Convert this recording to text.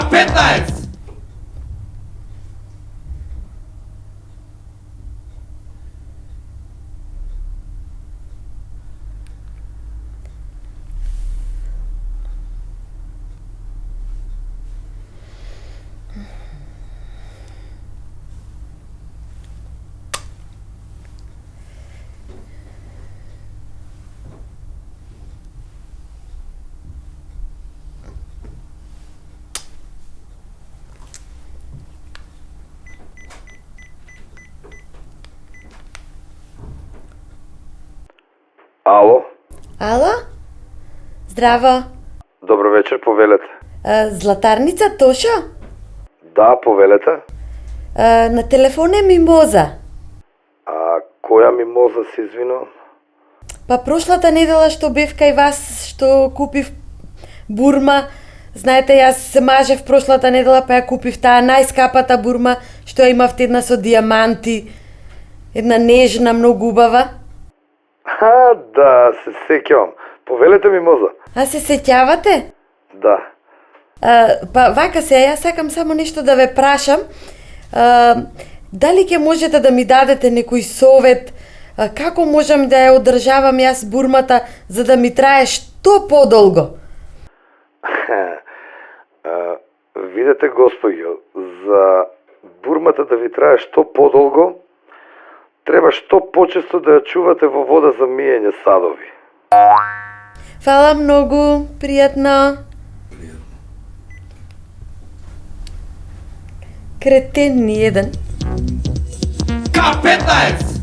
K15! Ало, Ало? Здраво. добро вечер, повелете. Златарница Тошо? Да, повелете. На телефон е Мимоза. А која мимоза се извинувам? Па прошлата недела што бев кај вас, што купив бурма, знаете, јас се мажев прошлата недела, па ја купив таа најскапата бурма, што ја имавте една со диаманти, една нежна, многу убава. Да, се сеќавам. Повелете мимоза. А се сеќавате? Да. Па вака се, јас сакам само нешто да ве прашам. Дали ќе можете да ми дадете некој совет, како можам да ја одржавам јас бурмата за да ми трае што подолго? Видете, господјо, за бурмата да ви трае што подолго, треба што почесто да ја чувате во вода за миење садови. Фала многу, пријатно. Кретен ни еден. K15!